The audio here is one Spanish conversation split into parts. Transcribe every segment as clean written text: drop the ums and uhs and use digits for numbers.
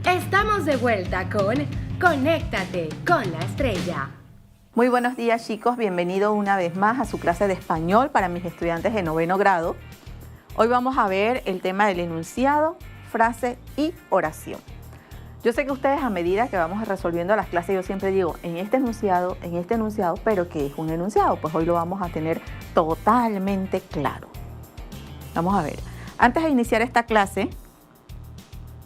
Estamos de vuelta con Conéctate con la Estrella. Muy buenos días, chicos, bienvenidos una vez más a su clase de español para mis estudiantes de 9º grado. Hoy vamos a ver el tema del enunciado, frase y oración. Yo sé que ustedes, a medida que vamos resolviendo las clases, yo siempre digo en este enunciado, pero ¿qué es un enunciado? Pues hoy lo vamos a tener totalmente claro. Vamos a ver. Antes de iniciar esta clase,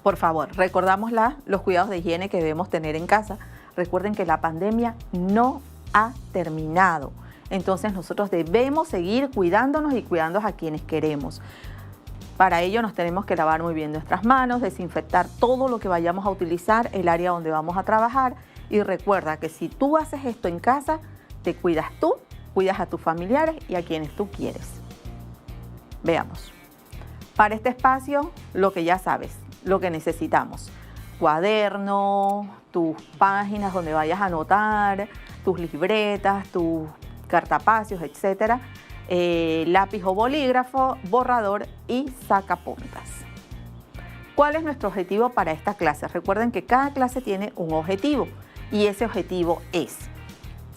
por favor, recordamos los cuidados de higiene que debemos tener en casa. Recuerden que la pandemia no ha terminado. Entonces nosotros debemos seguir cuidándonos y cuidando a quienes queremos. Para ello nos tenemos que lavar muy bien nuestras manos, desinfectar todo lo que vayamos a utilizar, el área donde vamos a trabajar. Y recuerda que si tú haces esto en casa, te cuidas tú, cuidas a tus familiares y a quienes tú quieres. Veamos. Para este espacio, lo que ya sabes, lo que necesitamos. Cuaderno, tus páginas donde vayas a anotar, tus libretas, tus cartapacios, etcétera. Lápiz o bolígrafo, borrador y sacapuntas. ¿Cuál es nuestro objetivo para esta clase? Recuerden que cada clase tiene un objetivo y ese objetivo es: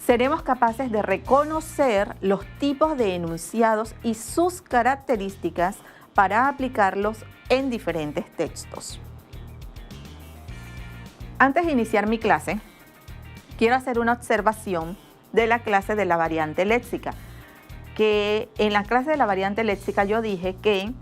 seremos capaces de reconocer los tipos de enunciados y sus características para aplicarlos en diferentes textos. Antes de iniciar mi clase, quiero hacer una observación de la clase de la variante léxica. Que en la clase de la variante léxica yo dije que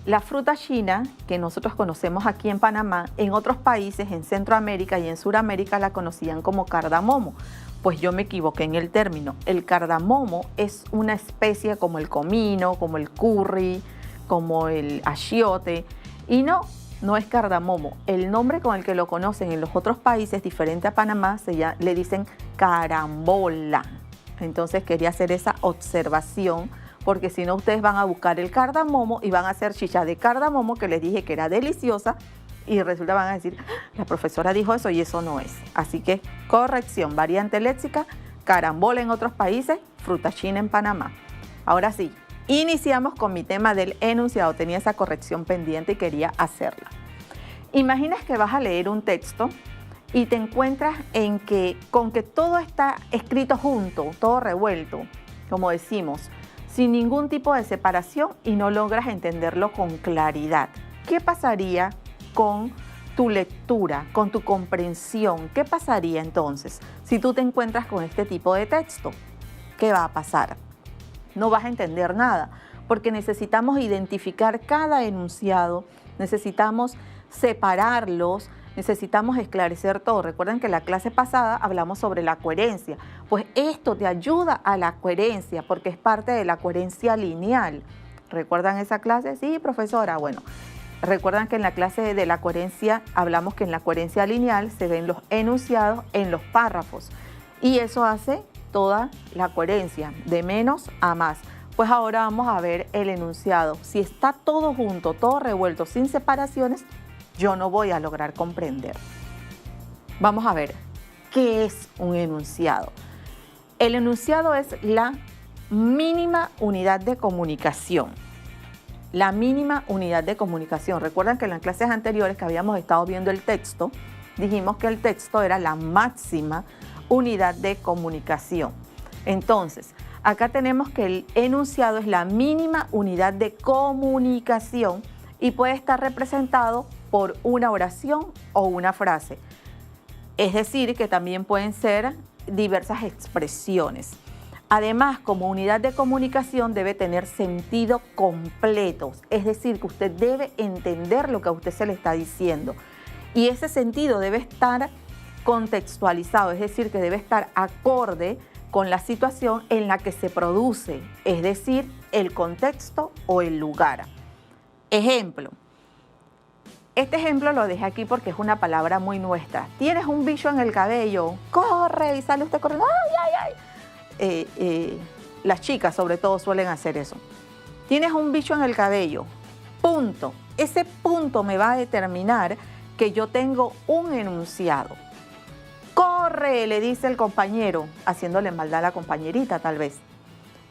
la fruta china, que nosotros conocemos aquí en Panamá, en otros países, en Centroamérica y en Suramérica, la conocían como cardamomo. Pues yo me equivoqué en el término. El cardamomo es una especie como el comino, como el curry, como el achiote, y no es cardamomo. El nombre con el que lo conocen en los otros países, diferente a Panamá, le dicen carambola. Entonces quería hacer esa observación, porque si no ustedes van a buscar el cardamomo y van a hacer chicha de cardamomo, que les dije que era deliciosa, y resulta van a decir, la profesora dijo eso y eso no es. Así que corrección, variante léxica, carambola en otros países, fruta china en Panamá. Ahora sí, iniciamos con mi tema del enunciado. Tenía esa corrección pendiente y quería hacerla. Imaginas que vas a leer un texto y te encuentras con que todo está escrito junto, todo revuelto, como decimos, sin ningún tipo de separación y no logras entenderlo con claridad. ¿Qué pasaría con tu lectura, con tu comprensión? ¿Qué pasaría entonces si tú te encuentras con este tipo de texto? ¿Qué va a pasar? No vas a entender nada, porque necesitamos identificar cada enunciado, necesitamos separarlos, necesitamos esclarecer todo. Recuerden que en la clase pasada hablamos sobre la coherencia. Pues esto te ayuda a la coherencia porque es parte de la coherencia lineal. ¿Recuerdan esa clase? Sí, profesora. Bueno, recuerdan que en la clase de la coherencia hablamos que en la coherencia lineal se ven los enunciados en los párrafos. Y eso hace toda la coherencia, de menos a más. Pues ahora vamos a ver el enunciado. Si está todo junto, todo revuelto, sin separaciones, yo no voy a lograr comprender. Vamos a ver, ¿qué es un enunciado? El enunciado es la mínima unidad de comunicación. La mínima unidad de comunicación. Recuerdan que en las clases anteriores que habíamos estado viendo el texto, dijimos que el texto era la máxima unidad de comunicación. Entonces, acá tenemos que el enunciado es la mínima unidad de comunicación y puede estar representado por una oración o una frase. Es decir, que también pueden ser diversas expresiones. Además, como unidad de comunicación debe tener sentido completo, es decir, que usted debe entender lo que a usted se le está diciendo. Y ese sentido debe estar contextualizado, es decir, que debe estar acorde con la situación en la que se produce, es decir, el contexto o el lugar. Ejemplo. Este ejemplo lo dejé aquí porque es una palabra muy nuestra. Tienes un bicho en el cabello, corre y sale usted corriendo. ¡Ay, ay, ay! Las chicas sobre todo suelen hacer eso. Tienes un bicho en el cabello, punto. Ese punto me va a determinar que yo tengo un enunciado. Corre, le dice el compañero, haciéndole maldad a la compañerita tal vez.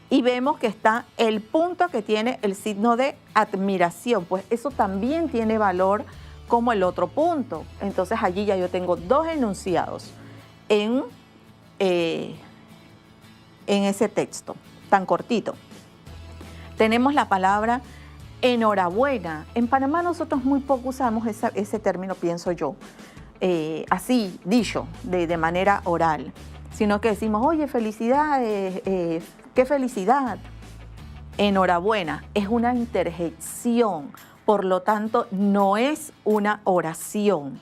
Y vemos que está el punto que tiene el signo de admiración, pues eso también tiene valor como el otro punto. Entonces allí ya yo tengo dos enunciados en ese texto tan cortito. Tenemos la palabra enhorabuena. En Panamá nosotros muy poco usamos ese término, pienso yo, así dicho, de manera oral, sino que decimos, oye, felicidades, qué felicidad. Enhorabuena es una interjección, por lo tanto no es una oración.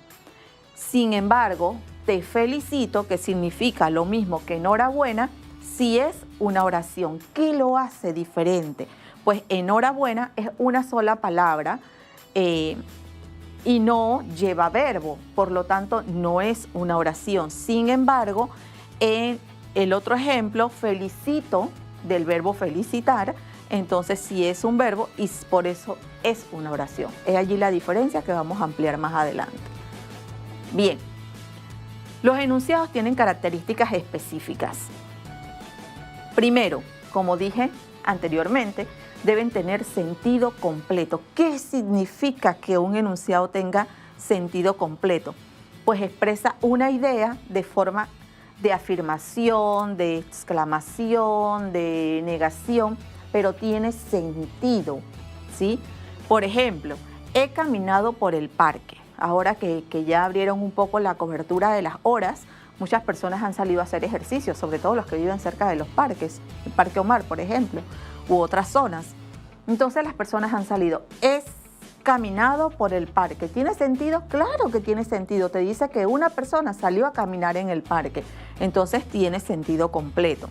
Sin embargo, te felicito, que significa lo mismo que enhorabuena, sí es una oración. ¿Qué lo hace diferente? Pues enhorabuena es una sola palabra y no lleva verbo, por lo tanto no es una oración. Sin embargo, en el otro ejemplo, felicito, del verbo felicitar, entonces sí es un verbo y por eso es una oración. Es allí la diferencia que vamos a ampliar más adelante. Bien, los enunciados tienen características específicas. Primero, como dije anteriormente, deben tener sentido completo. ¿Qué significa que un enunciado tenga sentido completo? Pues expresa una idea de forma de afirmación, de exclamación, de negación, pero tiene sentido, ¿sí? Por ejemplo, he caminado por el parque. Ahora que ya abrieron un poco la cobertura de las horas, muchas personas han salido a hacer ejercicio, sobre todo los que viven cerca de los parques, el Parque Omar, por ejemplo, u otras zonas. Entonces las personas han salido. Es caminado por el parque. ¿Tiene sentido? Claro que tiene sentido. Te dice que una persona salió a caminar en el parque. Entonces tiene sentido completo.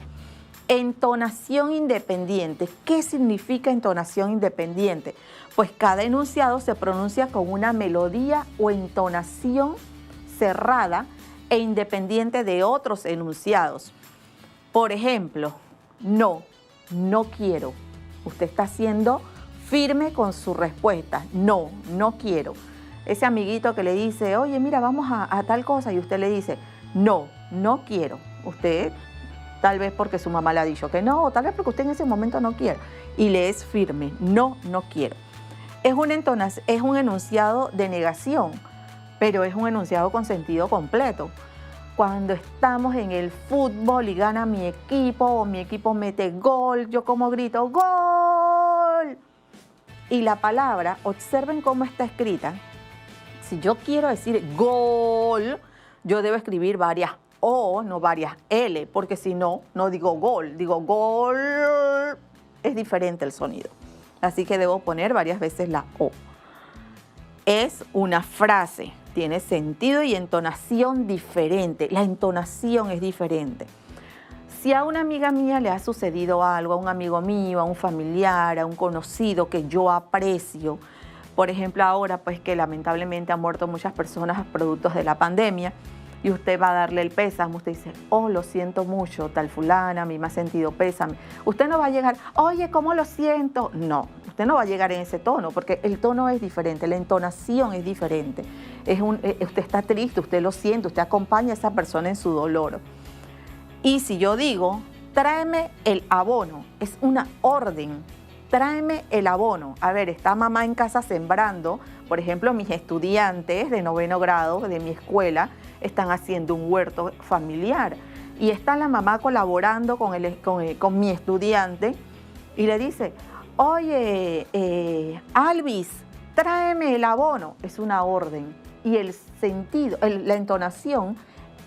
Entonación independiente. ¿Qué significa entonación independiente? Pues cada enunciado se pronuncia con una melodía o entonación cerrada e independiente de otros enunciados. Por ejemplo, no, no quiero. Usted está siendo firme con su respuesta. No, no quiero. Ese amiguito que le dice, oye, mira, vamos a tal cosa, y usted le dice, no, no quiero. Usted, tal vez porque su mamá le ha dicho que no, o tal vez porque usted en ese momento no quiere, y le es firme, no, no quiero. Es un enunciado de negación, pero es un enunciado con sentido completo. Cuando estamos en el fútbol y gana mi equipo o mi equipo mete gol, yo como grito, ¡gol! Y la palabra, observen cómo está escrita. Si yo quiero decir gol, yo debo escribir varias O, no varias L, porque si no, no digo gol, digo gol. Es diferente el sonido. Así que debo poner varias veces la O. Es una frase, tiene sentido y entonación diferente. La entonación es diferente. Si a una amiga mía le ha sucedido algo, a un amigo mío, a un familiar, a un conocido que yo aprecio, por ejemplo ahora pues que lamentablemente han muerto muchas personas productos de la pandemia, y usted va a darle el pésame, usted dice, oh, lo siento mucho, tal fulana, a mí me ha sentido pésame. Usted no va a llegar, oye, ¿cómo lo siento? No, usted no va a llegar en ese tono, porque el tono es diferente, la entonación es diferente. Usted está triste, usted lo siente, usted acompaña a esa persona en su dolor. Y si yo digo, tráeme el abono, es una orden, tráeme el abono. A ver, está mamá en casa sembrando, por ejemplo, mis estudiantes de 9º grado de mi escuela están haciendo un huerto familiar y está la mamá colaborando con mi estudiante y le dice, oye, Alvis, tráeme el abono. Es una orden y el sentido, la entonación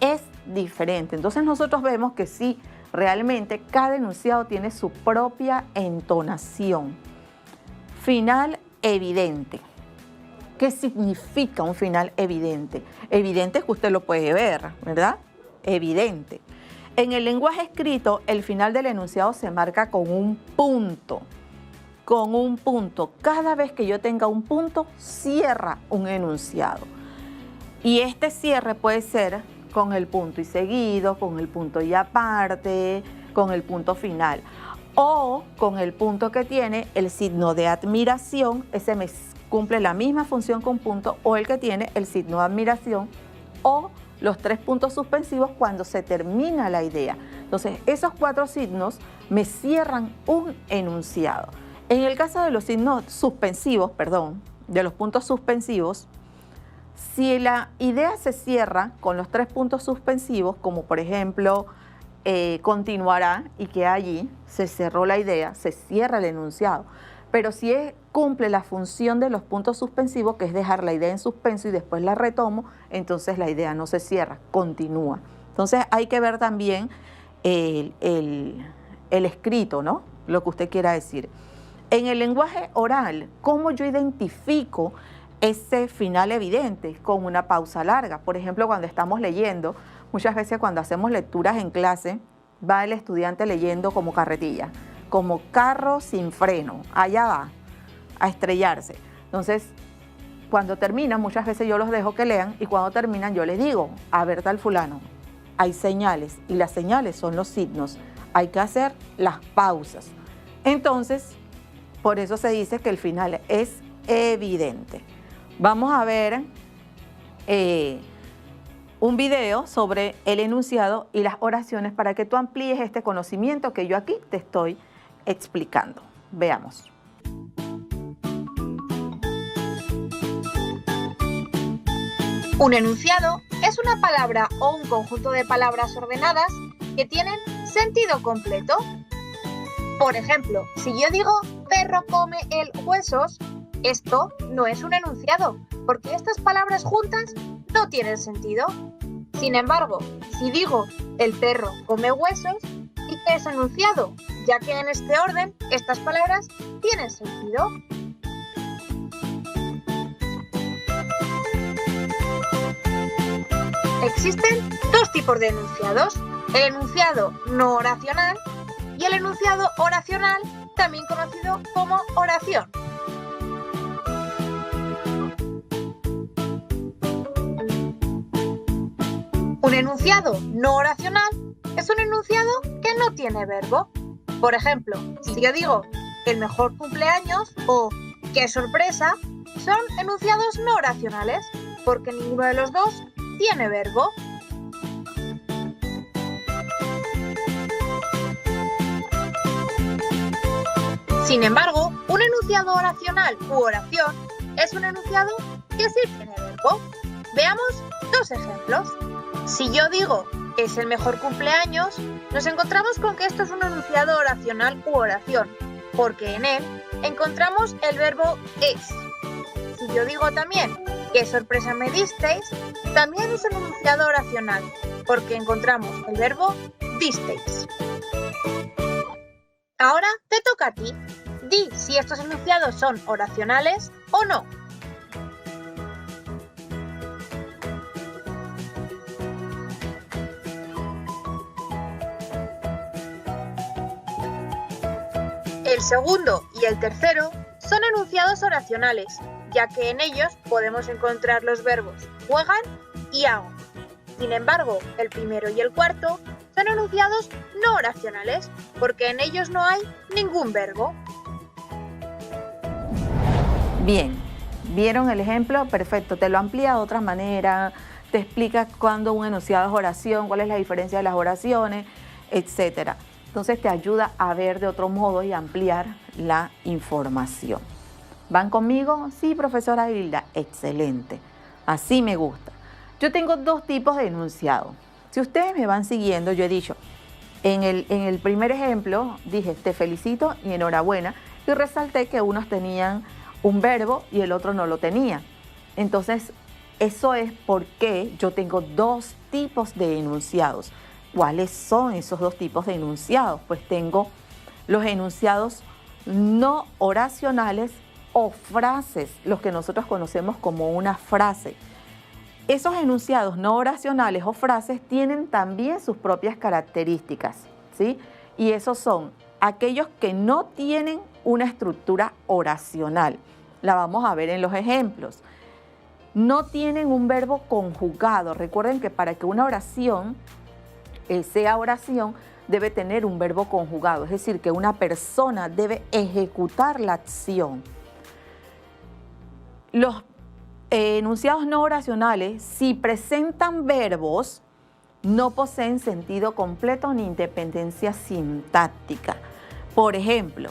es diferente. Entonces nosotros vemos que sí, realmente cada enunciado tiene su propia entonación. Final evidente. ¿Qué significa un final evidente? Evidente es que usted lo puede ver, ¿verdad? Evidente. En el lenguaje escrito, el final del enunciado se marca con un punto. Con un punto. Cada vez que yo tenga un punto, cierra un enunciado. Y este cierre puede ser con el punto y seguido, con el punto y aparte, con el punto final. O con el punto que tiene el signo de admiración, ese me cumple la misma función con punto, o el que tiene el signo de admiración, o los 3 puntos suspensivos cuando se termina la idea. Entonces, esos 4 signos me cierran un enunciado. En el caso de los signos suspensivos, de los puntos suspensivos, Si la idea se cierra con los 3 puntos suspensivos, como por ejemplo continuará y que allí se cerró la idea, se cierra el enunciado. Pero si cumple la función de los puntos suspensivos, que es dejar la idea en suspenso y después la retomo, entonces la idea no se cierra, continúa. Entonces hay que ver también el escrito, ¿no? Lo que usted quiera decir. En el lenguaje oral, ¿cómo yo identifico ese final evidente? Con una pausa larga. Por ejemplo, cuando estamos leyendo, muchas veces cuando hacemos lecturas en clase, va el estudiante leyendo como carretilla, como carro sin freno, allá va, a estrellarse. Entonces, cuando terminan, muchas veces yo los dejo que lean y cuando terminan yo les digo, a ver tal fulano, hay señales y las señales son los signos, hay que hacer las pausas. Entonces, por eso se dice que el final es evidente. Vamos a ver un video sobre el enunciado y las oraciones para que tú amplíes este conocimiento que yo aquí te estoy explicando. Veamos. Un enunciado es una palabra o un conjunto de palabras ordenadas que tienen sentido completo. Por ejemplo, si yo digo perro come el huesos, esto no es un enunciado, porque estas palabras juntas no tienen sentido. Sin embargo, si digo el perro come huesos, sí que es enunciado, ya que en este orden estas palabras tienen sentido. Existen 2 tipos de enunciados, el enunciado no oracional y el enunciado oracional, también conocido como oración. Un enunciado no oracional es un enunciado que no tiene verbo. Por ejemplo, si yo digo el mejor cumpleaños o qué sorpresa, son enunciados no oracionales, porque ninguno de los dos tiene verbo. Sin embargo, un enunciado oracional u oración es un enunciado que sí tiene verbo. Veamos 2 ejemplos. Si yo digo es el mejor cumpleaños, nos encontramos con que esto es un enunciado oracional u oración, porque en él encontramos el verbo es. Si yo digo también qué sorpresa me disteis, también es un enunciado oracional, porque encontramos el verbo disteis. Ahora te toca a ti. Di si estos enunciados son oracionales o no. El segundo y el tercero son enunciados oracionales, ya que en ellos podemos encontrar los verbos juegan y hago. Sin embargo, el primero y el cuarto son enunciados no oracionales, porque en ellos no hay ningún verbo. Bien, ¿vieron el ejemplo? Perfecto, te lo amplía de otra manera, te explica cuándo un enunciado es oración, cuál es la diferencia de las oraciones, etcétera. Entonces te ayuda a ver de otro modo y ampliar la información. ¿Van conmigo? Sí, profesora Hilda. Excelente. Así me gusta. Yo tengo 2 tipos de enunciado. Si ustedes me van siguiendo, yo he dicho, en el primer ejemplo, dije te felicito y enhorabuena, y resalté que unos tenían un verbo y el otro no lo tenía. Entonces, eso es porque yo tengo 2 tipos de enunciados. ¿Cuáles son esos 2 tipos de enunciados? Pues tengo los enunciados no oracionales o frases, los que nosotros conocemos como una frase. Esos enunciados no oracionales o frases tienen también sus propias características, ¿sí? Y esos son aquellos que no tienen una estructura oracional. La vamos a ver en los ejemplos. No tienen un verbo conjugado. Recuerden que para que una oración sea oración, debe tener un verbo conjugado, es decir, que una persona debe ejecutar la acción. Los enunciados no oracionales, si presentan verbos, no poseen sentido completo ni independencia sintáctica. Por ejemplo,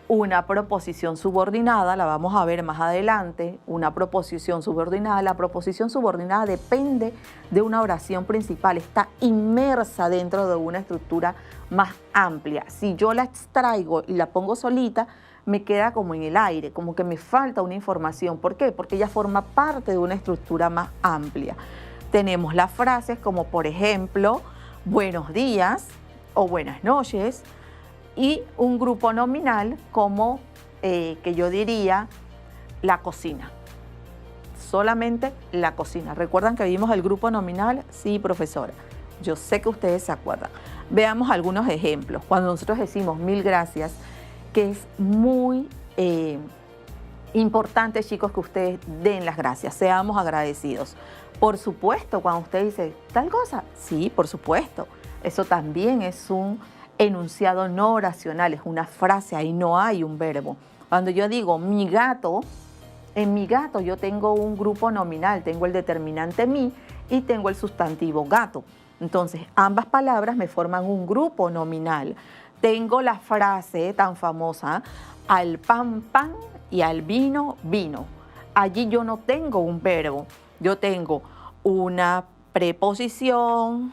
una proposición subordinada, la vamos a ver más adelante, una proposición subordinada. La proposición subordinada depende de una oración principal, está inmersa dentro de una estructura más amplia. Si yo la extraigo y la pongo solita, me queda como en el aire, como que me falta una información. ¿Por qué? Porque ella forma parte de una estructura más amplia. Tenemos las frases como, por ejemplo, buenos días o buenas noches, y un grupo nominal como, que yo diría, la cocina. Solamente la cocina. ¿Recuerdan que vimos el grupo nominal? Sí, profesora. Yo sé que ustedes se acuerdan. Veamos algunos ejemplos. Cuando nosotros decimos mil gracias, que es muy importante, chicos, que ustedes den las gracias, seamos agradecidos. Por supuesto, cuando usted dice tal cosa, sí, por supuesto. Eso también es un enunciado no oracional, es una frase, ahí no hay un verbo. Cuando yo digo mi gato, en mi gato yo tengo un grupo nominal, tengo el determinante mi y tengo el sustantivo gato. Entonces, ambas palabras me forman un grupo nominal. Tengo la frase tan famosa, al pan, pan y al vino, vino. Allí yo no tengo un verbo, yo tengo una preposición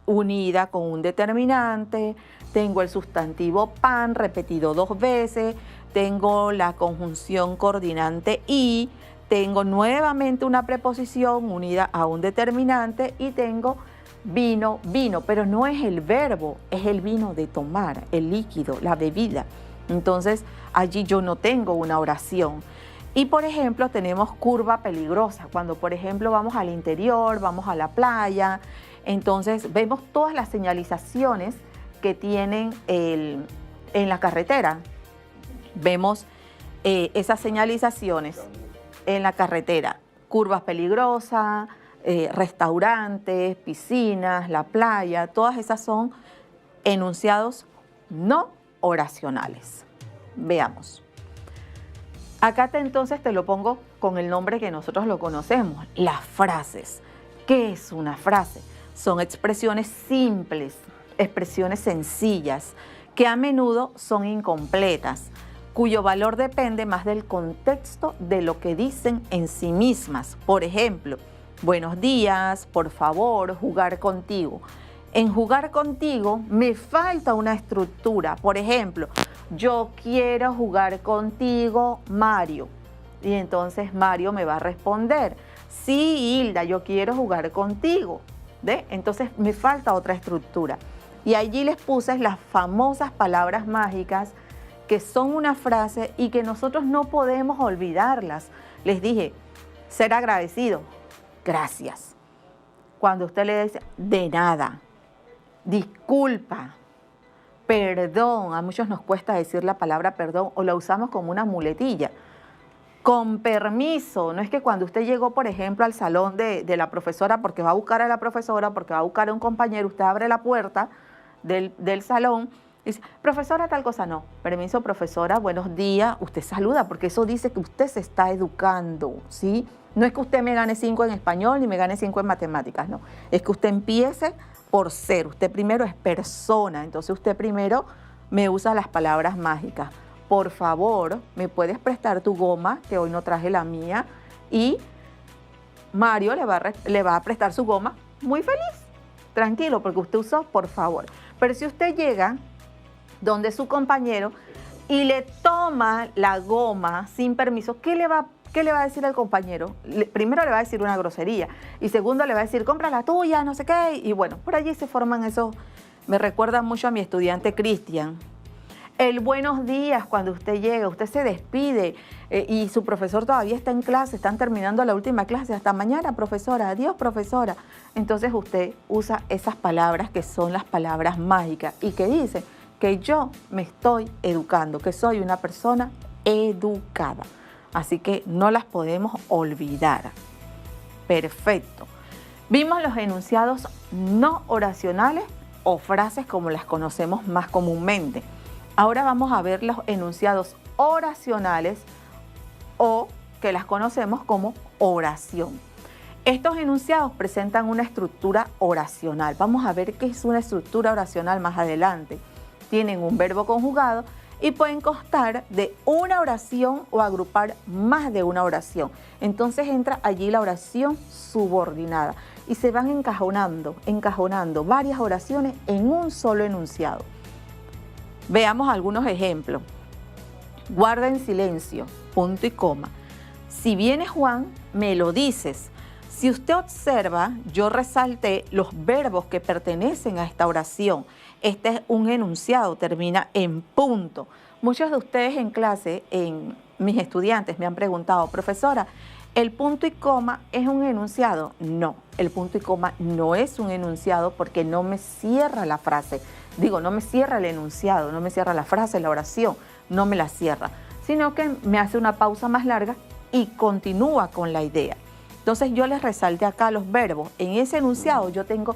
unida con un determinante, tengo el sustantivo pan repetido 2 veces, tengo la conjunción coordinante y, tengo nuevamente una preposición unida a un determinante y tengo vino, vino, pero no es el verbo, es el vino de tomar, el líquido, la bebida. Entonces, allí yo no tengo una oración. Y, por ejemplo, tenemos curva peligrosa, cuando, por ejemplo, vamos al interior, vamos a la playa. Entonces, vemos todas las señalizaciones que tienen en la carretera. Vemos esas señalizaciones en la carretera. Curvas peligrosas, restaurantes, piscinas, la playa, todas esas son enunciados no oracionales. Veamos. Acá entonces te lo pongo con el nombre que nosotros lo conocemos, las frases. ¿Qué es una frase? Son expresiones simples, expresiones sencillas, que a menudo son incompletas, cuyo valor depende más del contexto de lo que dicen en sí mismas. Por ejemplo, buenos días, por favor, jugar contigo. En jugar contigo me falta una estructura. Por ejemplo, yo quiero jugar contigo, Mario. Y entonces Mario me va a responder, sí, Hilda, yo quiero jugar contigo. ¿Ve? Entonces me falta otra estructura. Y allí les puse las famosas palabras mágicas que son una frase y que nosotros no podemos olvidarlas. Les dije, ser agradecido, gracias. Cuando usted le dice, de nada, disculpa, perdón, a muchos nos cuesta decir la palabra perdón o la usamos como una muletilla. Con permiso, no es que cuando usted llegó, por ejemplo, al salón de la profesora, porque va a buscar a la profesora, porque va a buscar a un compañero, usted abre la puerta del salón y dice, profesora, tal cosa, no. Permiso, profesora, buenos días. Usted saluda, porque eso dice que usted se está educando, ¿sí? No es que usted me gane 5 en español ni me gane 5 en matemáticas, no. Es que usted empiece por ser. Usted primero es persona, entonces usted primero me usa las palabras mágicas. Por favor, ¿me puedes prestar tu goma? Que hoy no traje la mía. Y Mario le va a prestar su goma muy feliz. Tranquilo, porque usted usó por favor. Pero si usted llega donde su compañero y le toma la goma sin permiso, ¿qué le va a decir el compañero? Primero le va a decir una grosería. Y segundo le va a decir, compra la tuya, no sé qué. Y bueno, por allí se forman esos. Me recuerda mucho a mi estudiante Cristian. El buenos días cuando usted llega, usted se despide y su profesor todavía está en clase, están terminando la última clase, hasta mañana profesora, adiós profesora. Entonces usted usa esas palabras que son las palabras mágicas y que dicen que yo me estoy educando, que soy una persona educada. Así que no las podemos olvidar. Perfecto. Vimos los enunciados no oracionales o frases como las conocemos más comúnmente. Ahora vamos a ver los enunciados oracionales o que las conocemos como oración. Estos enunciados presentan una estructura oracional. Vamos a ver qué es una estructura oracional más adelante. Tienen un verbo conjugado y pueden constar de una oración o agrupar más de una oración. Entonces entra allí la oración subordinada y se van encajonando varias oraciones en un solo enunciado. Veamos algunos ejemplos. Guarda en silencio, punto y coma. Si viene Juan, me lo dices. Si usted observa, yo resalté los verbos que pertenecen a esta oración. Este es un enunciado, termina en punto. Muchos de ustedes en clase, mis estudiantes me han preguntado, profesora, ¿el punto y coma es un enunciado? No, el punto y coma no es un enunciado porque no me cierra la frase. Digo, no me cierra el enunciado, no me cierra la frase, la oración, no me la cierra, sino que me hace una pausa más larga y continúa con la idea. Entonces yo les resalté acá los verbos. En ese enunciado yo tengo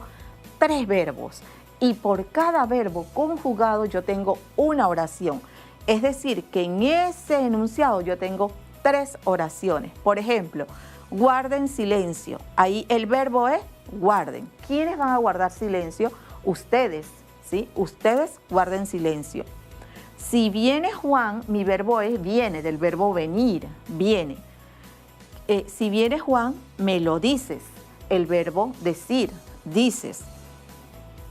3 verbos y por cada verbo conjugado yo tengo una oración. Es decir, que en ese enunciado yo tengo 3 oraciones. Por ejemplo, guarden silencio. Ahí el verbo es guarden. ¿Quiénes van a guardar silencio? Ustedes, ¿sí? Ustedes guarden silencio. Si viene Juan, mi verbo es viene, del verbo venir, viene. Si viene Juan, me lo dices, el verbo decir, dices.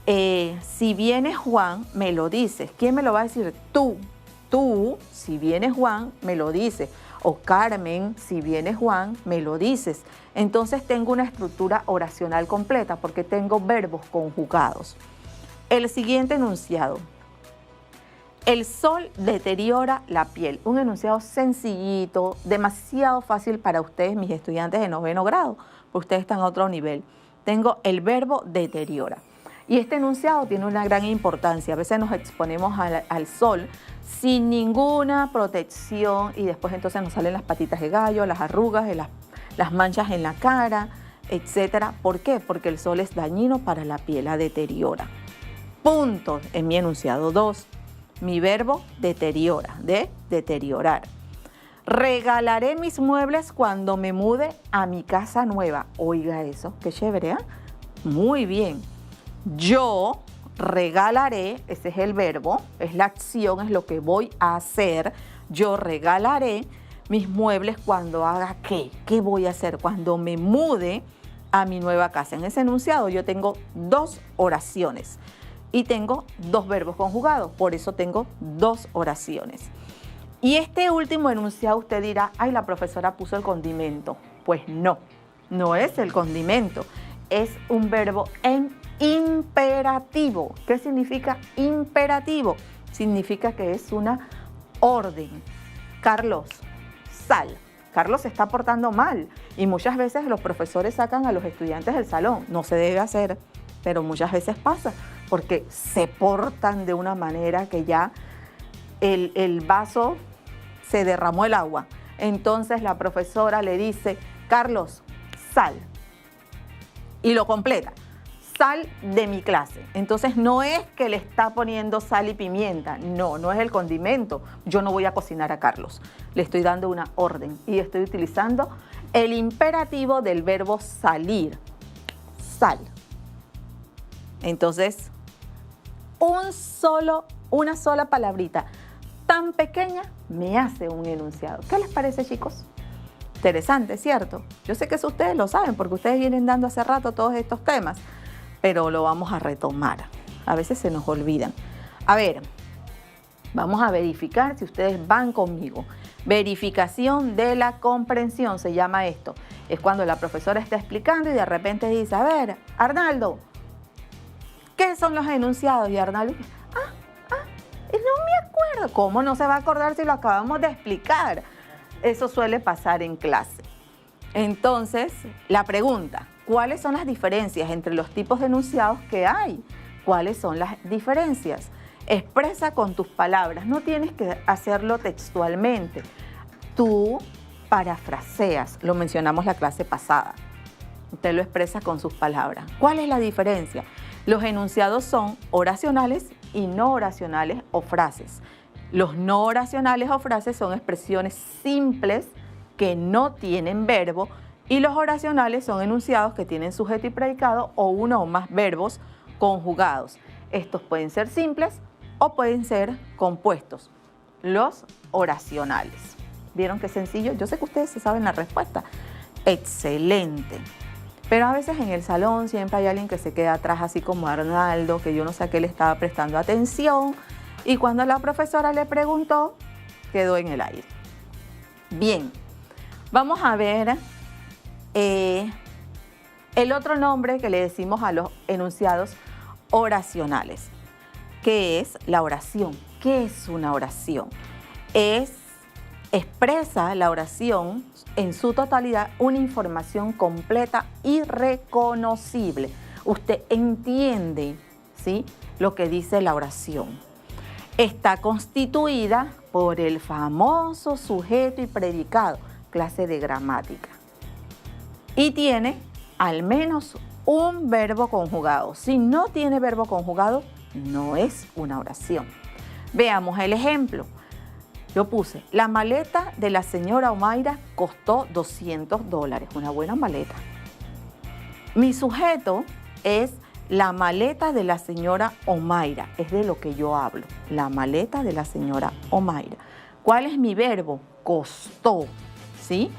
Si viene Juan, me lo dices. ¿Quién me lo va a decir? Tú. Tú, si viene Juan, me lo dices. O Carmen, si viene Juan, me lo dices. Entonces tengo una estructura oracional completa porque tengo verbos conjugados. El siguiente enunciado. El sol deteriora la piel. Un enunciado sencillito, demasiado fácil para ustedes, mis estudiantes de 9º grado, porque ustedes están a otro nivel. Tengo el verbo deteriora. Y este enunciado tiene una gran importancia. A veces nos exponemos al sol sin ninguna protección y después entonces nos salen las patitas de gallo, las arrugas, las manchas en la cara, etc. ¿Por qué? Porque el sol es dañino para la piel, la deteriora. Punto en mi enunciado 2. Mi verbo deteriora, de deteriorar. Regalaré mis muebles cuando me mude a mi casa nueva. Oiga eso, qué chévere, ¿eh? Muy bien. Yo regalaré, ese es el verbo, es la acción, es lo que voy a hacer. Yo regalaré mis muebles cuando haga ¿qué? ¿Qué voy a hacer? Cuando me mude a mi nueva casa. En ese enunciado yo tengo 2 oraciones. Y tengo 2 verbos conjugados, por eso tengo 2 oraciones. Y este último enunciado usted dirá, ay, la profesora puso el condimento. Pues no, no es el condimento, es un verbo en imperativo. ¿Qué significa imperativo? Significa que es una orden. Carlos, sal. Carlos se está portando mal y muchas veces los profesores sacan a los estudiantes del salón. No se debe hacer, pero muchas veces pasa, porque se portan de una manera que ya el vaso se derramó el agua. Entonces la profesora le dice, Carlos, sal. Y lo completa, sal de mi clase. Entonces no es que le está poniendo sal y pimienta, no, no es el condimento. Yo no voy a cocinar a Carlos, le estoy dando una orden y estoy utilizando el imperativo del verbo salir, sal. Entonces, una sola palabrita tan pequeña me hace un enunciado. ¿Qué les parece, chicos? Interesante, ¿cierto? Yo sé que eso ustedes lo saben porque ustedes vienen dando hace rato todos estos temas, pero lo vamos a retomar. A veces se nos olvidan. A ver, vamos a verificar si ustedes van conmigo. Verificación de la comprensión se llama esto. Es cuando la profesora está explicando y de repente dice, a ver, Arnaldo, ¿qué son los enunciados? Y Arnaldo dice, no me acuerdo. ¿Cómo no se va a acordar si lo acabamos de explicar? Eso suele pasar en clase. Entonces, la pregunta, ¿cuáles son las diferencias entre los tipos de enunciados que hay? ¿Cuáles son las diferencias? Expresa con tus palabras, no tienes que hacerlo textualmente. Tú parafraseas, lo mencionamos la clase pasada. Usted lo expresa con sus palabras. ¿Cuál es la diferencia? Los enunciados son oracionales y no oracionales o frases. Los no oracionales o frases son expresiones simples que no tienen verbo y los oracionales son enunciados que tienen sujeto y predicado o uno o más verbos conjugados. Estos pueden ser simples o pueden ser compuestos. los oracionales. ¿Vieron qué sencillo? Yo sé que ustedes se saben la respuesta. Excelente. Pero a veces en el salón siempre hay alguien que se queda atrás, así como Arnaldo, que yo no sé a qué le estaba prestando atención. Y cuando la profesora le preguntó, quedó en el aire. Bien, vamos a ver el otro nombre que le decimos a los enunciados oracionales, que es la oración. ¿Qué es una oración? Expresa la oración en su totalidad una información completa y reconocible. Usted entiende, ¿sí?, lo que dice la oración. Está constituida por el famoso sujeto y predicado, clase de gramática. Y tiene al menos un verbo conjugado. Si no tiene verbo conjugado, no es una oración. Veamos el ejemplo. Yo puse, la maleta de la señora Omaira costó $200, una buena maleta. Mi sujeto es la maleta de la señora Omaira, es de lo que yo hablo, la maleta de la señora Omaira. ¿Cuál es mi verbo? Costó, ¿sí?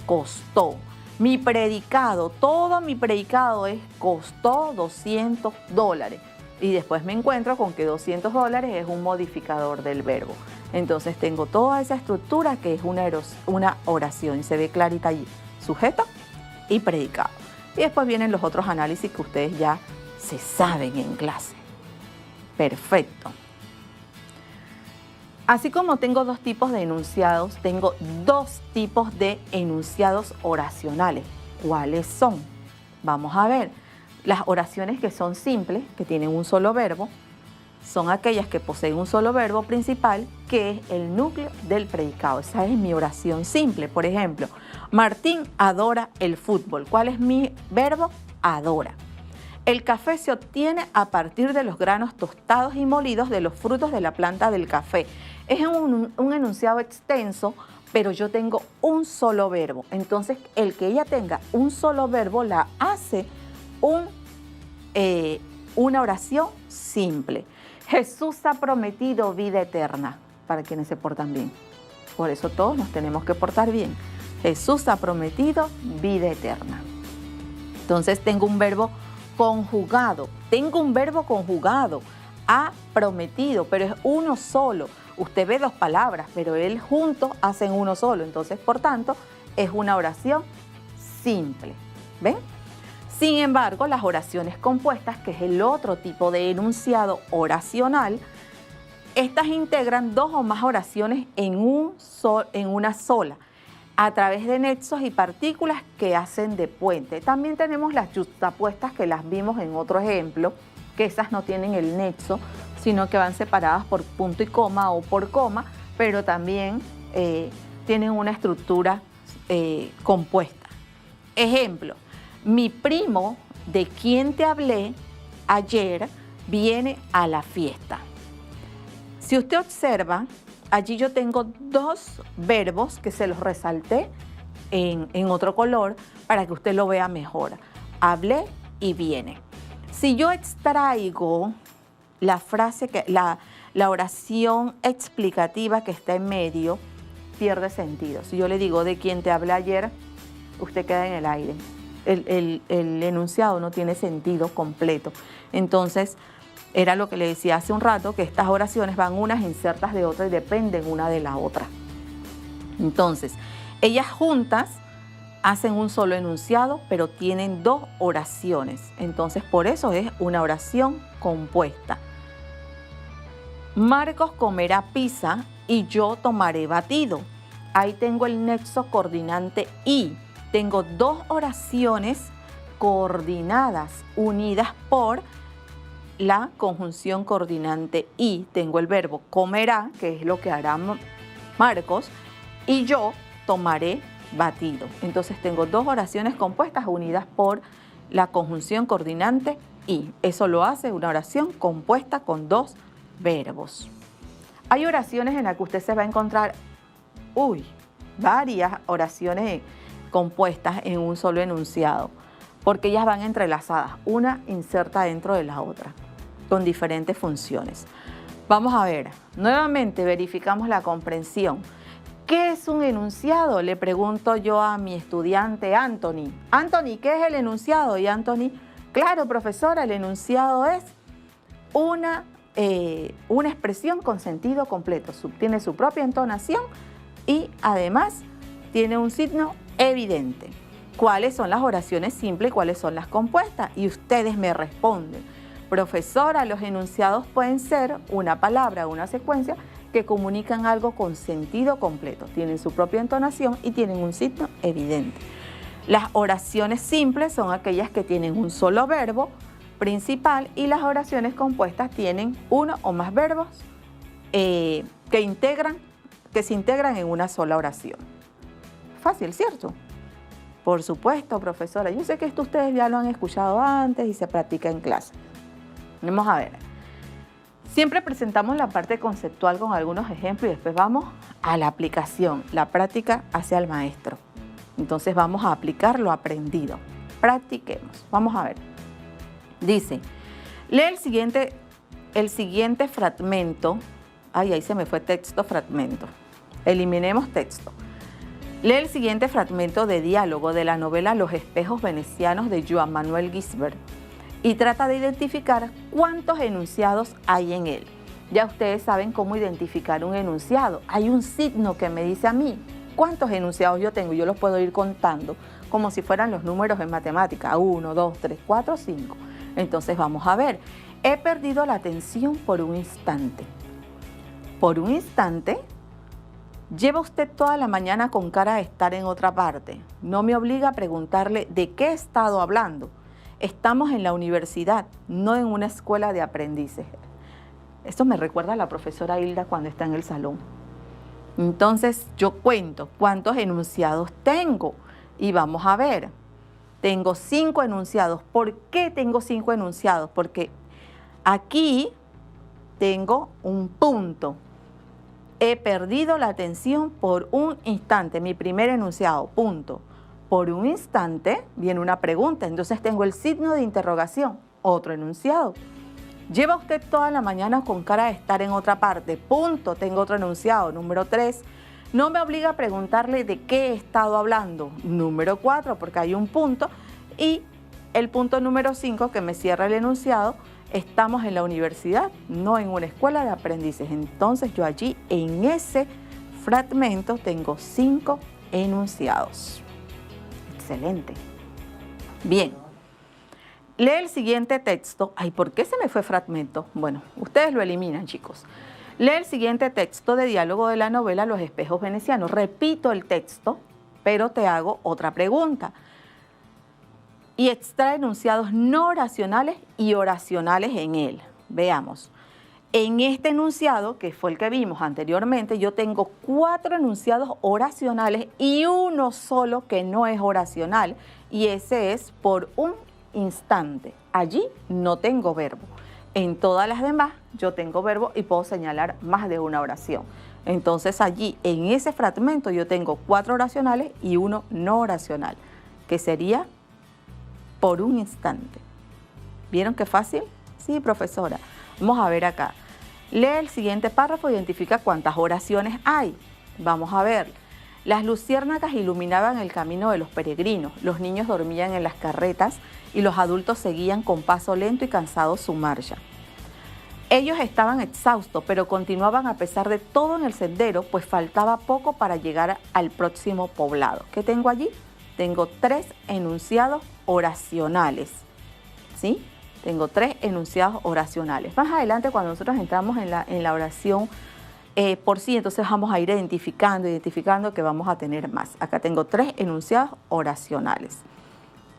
Costó. Mi predicado, todo mi predicado es costó $200. Y después me encuentro con que $200 es un modificador del verbo. Entonces tengo toda esa estructura que es una oración. Se ve clarita allí, sujeto y predicado. Y después vienen los otros análisis que ustedes ya se saben en clase. Perfecto. Así como tengo dos tipos de enunciados, tengo dos tipos de enunciados oracionales. ¿Cuáles son? Vamos a ver. Las oraciones que son simples, que tienen un solo verbo, son aquellas que poseen un solo verbo principal, que es el núcleo del predicado. Esa es mi oración simple. Por ejemplo, Martín adora el fútbol. ¿Cuál es mi verbo? Adora. El café se obtiene a partir de los granos tostados y molidos de los frutos de la planta del café. Es un enunciado extenso, pero yo tengo un solo verbo. Entonces, el que ella tenga un solo verbo la hace una oración simple. Jesús ha prometido vida eterna para quienes se portan bien. Por eso todos nos tenemos que portar bien. Jesús ha prometido vida eterna. Entonces tengo un verbo conjugado. Tengo un verbo conjugado. Ha prometido, pero es uno solo. Usted ve dos palabras, pero él juntos hacen uno solo. Entonces, por tanto, es una oración simple. ¿Ven? Sin embargo, las oraciones compuestas, que es el otro tipo de enunciado oracional, estas integran dos o más oraciones en una sola, a través de nexos y partículas que hacen de puente. También tenemos las yuxtapuestas, que las vimos en otro ejemplo, que esas no tienen el nexo, sino que van separadas por punto y coma o por coma, pero también tienen una estructura compuesta. Ejemplo. Mi primo, de quien te hablé ayer, viene a la fiesta. Si usted observa, allí yo tengo dos verbos que se los resalté en otro color para que usted lo vea mejor. Hablé y viene. Si yo extraigo la frase, la oración explicativa que está en medio, pierde sentido. Si yo le digo, de quien te hablé ayer, usted queda en el aire. El enunciado no tiene sentido completo. Entonces, era lo que le decía hace un rato, que estas oraciones van unas insertas de otras y dependen una de la otra. Entonces, ellas juntas hacen un solo enunciado, pero tienen dos oraciones. Entonces, por eso es una oración compuesta. Marcos comerá pizza y yo tomaré batido. Ahí tengo el nexo coordinante y. Tengo dos oraciones coordinadas, unidas por la conjunción coordinante y. Tengo el verbo comerá, que es lo que hará Marcos, y yo tomaré batido. Entonces tengo dos oraciones compuestas unidas por la conjunción coordinante y. Eso lo hace una oración compuesta con dos verbos. Hay oraciones en las que usted se va a encontrar, varias oraciones compuestas en un solo enunciado, porque ellas van entrelazadas, una inserta dentro de la otra, con diferentes funciones. Vamos a ver, nuevamente verificamos la comprensión. ¿Qué es un enunciado? Le pregunto yo a mi estudiante Anthony. Anthony, ¿qué es el enunciado? Y Anthony, claro, profesora, el enunciado es una expresión con sentido completo. Tiene su propia entonación y además tiene un signo evidente. ¿Cuáles son las oraciones simples y cuáles son las compuestas? Y ustedes me responden. Profesora, los enunciados pueden ser una palabra o una secuencia que comunican algo con sentido completo. Tienen su propia entonación y tienen un signo evidente. Las oraciones simples son aquellas que tienen un solo verbo principal y las oraciones compuestas tienen uno o más verbos que se integran en una sola oración. Fácil, ¿cierto? Por supuesto, profesora. Yo sé que esto ustedes ya lo han escuchado antes y se practica en clase. Vamos a ver. Siempre presentamos la parte conceptual con algunos ejemplos y después vamos a la aplicación, la práctica hacia el maestro. Entonces vamos a aplicar lo aprendido. Practiquemos. Vamos a ver. Dice, lee el siguiente fragmento. Ay, ahí se me fue texto, fragmento. Eliminemos texto. Lee el siguiente fragmento de diálogo de la novela Los espejos venecianos de Joan Manuel Gisbert y trata de identificar cuántos enunciados hay en él. Ya ustedes saben cómo identificar un enunciado. Hay un signo que me dice a mí cuántos enunciados yo tengo. Yo los puedo ir contando como si fueran los números en matemática. 1, 2, 3, 4, 5. Entonces vamos a ver. He perdido la atención por un instante. Por un instante, lleva usted toda la mañana con cara de estar en otra parte. No me obliga a preguntarle de qué he estado hablando. Estamos en la universidad, no en una escuela de aprendices. Esto me recuerda a la profesora Hilda cuando está en el salón. Entonces yo cuento cuántos enunciados tengo y vamos a ver. Tengo 5 enunciados. ¿Por qué tengo 5 enunciados? Porque aquí tengo un punto. He perdido la atención por un instante. Mi primer enunciado, punto. Por un instante viene una pregunta, entonces tengo el signo de interrogación, otro enunciado. Lleva usted toda la mañana con cara de estar en otra parte, punto, tengo otro enunciado. Número 3, no me obliga a preguntarle de qué he estado hablando. Número 4, porque hay un punto. Y el punto número 5 que me cierra el enunciado, estamos en la universidad, no en una escuela de aprendices. Entonces yo allí en ese fragmento tengo 5 enunciados. Excelente. Bien. Lee el siguiente texto. Ay, ¿por qué se me fue fragmento? Bueno, ustedes lo eliminan, chicos. Lee el siguiente texto de diálogo de la novela Los espejos venecianos. Repito el texto, pero te hago otra pregunta. Y extrae enunciados no oracionales y oracionales en él. Veamos. En este enunciado, que fue el que vimos anteriormente, yo tengo 4 enunciados oracionales y uno solo que no es oracional, y ese es por un instante. Allí no tengo verbo. En todas las demás yo tengo verbo y puedo señalar más de una oración. Entonces allí, en ese fragmento, yo tengo 4 oracionales y uno no oracional, que sería por un instante. ¿Vieron qué fácil? Sí, profesora. Vamos a ver acá. Lee el siguiente párrafo e identifica cuántas oraciones hay. Vamos a ver. Las luciérnagas iluminaban el camino de los peregrinos. Los niños dormían en las carretas y los adultos seguían con paso lento y cansados su marcha. Ellos estaban exhaustos, pero continuaban a pesar de todo en el sendero, pues faltaba poco para llegar al próximo poblado. ¿Qué tengo allí? Tengo 3 enunciados oracionales. ¿Sí? Tengo 3 enunciados oracionales. Más adelante, cuando nosotros entramos en la oración por sí, entonces vamos a ir identificando que vamos a tener más. Acá tengo 3 enunciados oracionales.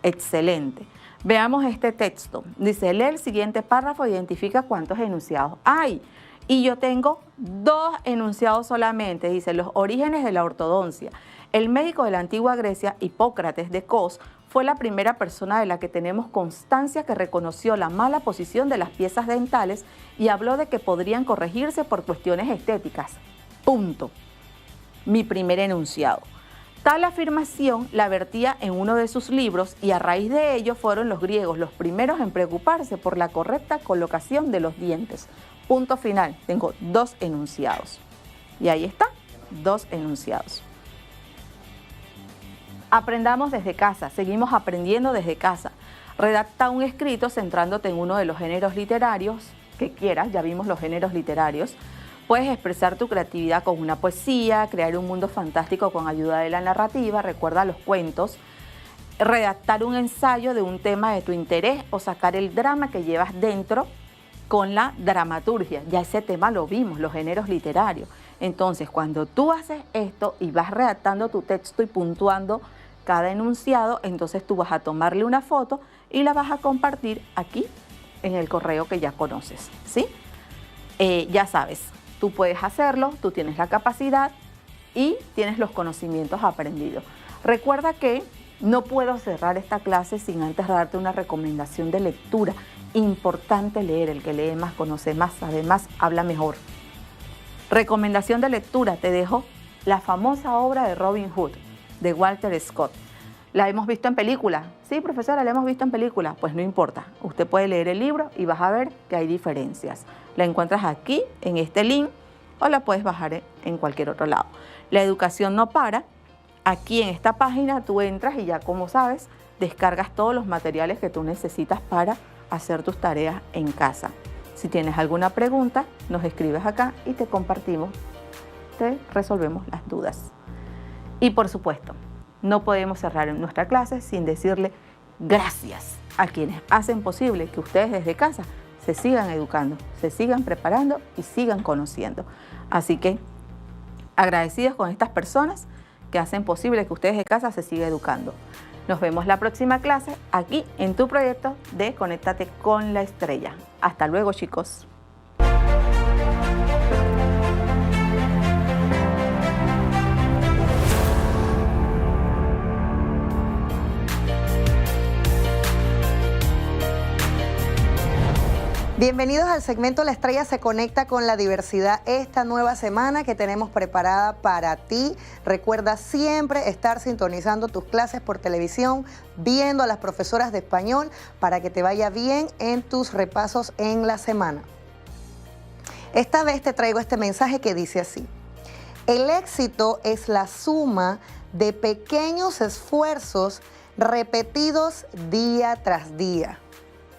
Excelente. Veamos este texto. Dice, lee el siguiente párrafo e identifica cuántos enunciados hay. Y yo tengo 2 enunciados solamente. Dice, los orígenes de la ortodoncia. El médico de la antigua Grecia, Hipócrates de Cos, fue la primera persona de la que tenemos constancia que reconoció la mala posición de las piezas dentales y habló de que podrían corregirse por cuestiones estéticas. Punto. Mi primer enunciado. Tal afirmación la vertía en uno de sus libros y a raíz de ello fueron los griegos los primeros en preocuparse por la correcta colocación de los dientes. punto final, tengo 2 enunciados. Y ahí está, 2 enunciados. Aprendamos desde casa, seguimos aprendiendo desde casa. Redacta un escrito centrándote en uno de los géneros literarios que quieras, ya vimos los géneros literarios. Puedes expresar tu creatividad con una poesía, crear un mundo fantástico con ayuda de la narrativa, recuerda los cuentos, redactar un ensayo de un tema de tu interés o sacar el drama que llevas dentro con la dramaturgia. Ya ese tema lo vimos, los géneros literarios. Entonces, cuando tú haces esto y vas redactando tu texto y puntuando cada enunciado, entonces tú vas a tomarle una foto y la vas a compartir aquí en el correo que ya conoces, ¿sí? Ya sabes, tú puedes hacerlo, tú tienes la capacidad y tienes los conocimientos aprendidos. Recuerda que no puedo cerrar esta clase sin antes darte una recomendación de lectura. Importante leer, el que lee más, conoce más, sabe más, habla mejor. Recomendación de lectura, te dejo la famosa obra de Robin Hood, de Walter Scott. ¿La hemos visto en película? Sí, profesora, la hemos visto en película. Pues no importa, usted puede leer el libro y vas a ver que hay diferencias. La encuentras aquí, en este link, o la puedes bajar en cualquier otro lado. La educación no para. Aquí en esta página tú entras y ya, como sabes, descargas todos los materiales que tú necesitas para hacer tus tareas en casa. Si tienes alguna pregunta, nos escribes acá y te compartimos, te resolvemos las dudas. Y por supuesto, no podemos cerrar nuestra clase sin decirle gracias a quienes hacen posible que ustedes desde casa se sigan educando, se sigan preparando y sigan conociendo. Así que agradecidos con estas personas que hacen posible que ustedes de casa se sigan educando. Nos vemos la próxima clase aquí en tu proyecto de Conéctate con la Estrella. Hasta luego, chicos. Bienvenidos al segmento La Estrella se conecta con la diversidad esta nueva semana que tenemos preparada para ti. Recuerda siempre estar sintonizando tus clases por televisión, viendo a las profesoras de español para que te vaya bien en tus repasos en la semana. Esta vez te traigo este mensaje que dice así: el éxito es la suma de pequeños esfuerzos repetidos día tras día.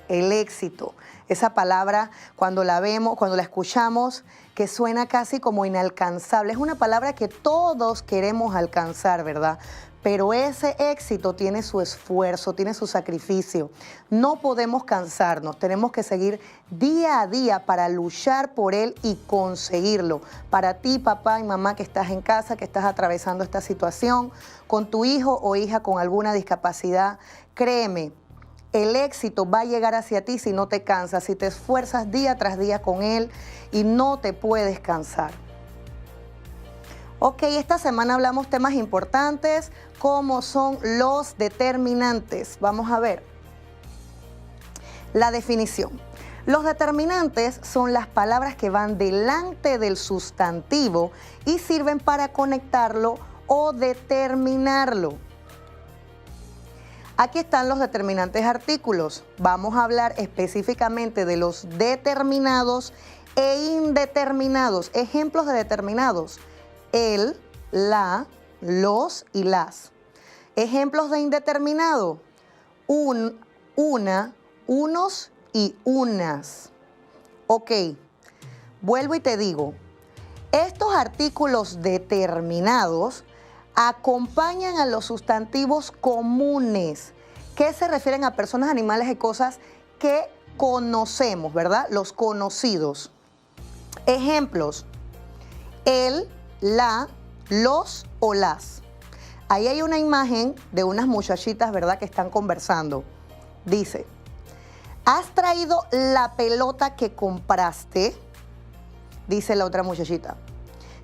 El éxito. Esa palabra, cuando la vemos, cuando la escuchamos, que suena casi como inalcanzable. Es una palabra que todos queremos alcanzar, ¿verdad? Pero ese éxito tiene su esfuerzo, tiene su sacrificio. No podemos cansarnos, tenemos que seguir día a día para luchar por él y conseguirlo. Para ti, papá y mamá que estás en casa, que estás atravesando esta situación, con tu hijo o hija con alguna discapacidad, créeme, el éxito va a llegar hacia ti si no te cansas, si te esfuerzas día tras día con él y no te puedes cansar. Ok, esta semana hablamos temas importantes como son los determinantes. Vamos a ver la definición. Los determinantes son las palabras que van delante del sustantivo y sirven para conectarlo o determinarlo. Aquí están los determinantes artículos. Vamos a hablar específicamente de los determinados e indeterminados. Ejemplos de determinados: el, la, los y las. Ejemplos de indeterminado: una, unos y unas. Ok, vuelvo y te digo, estos artículos determinados acompañan a los sustantivos comunes, que se refieren a personas, animales y cosas que conocemos, ¿verdad? Los conocidos. Ejemplos: el, la, los o las. Ahí hay una imagen de unas muchachitas, ¿verdad?, que están conversando. Dice: ¿has traído la pelota que compraste? Dice la otra muchachita: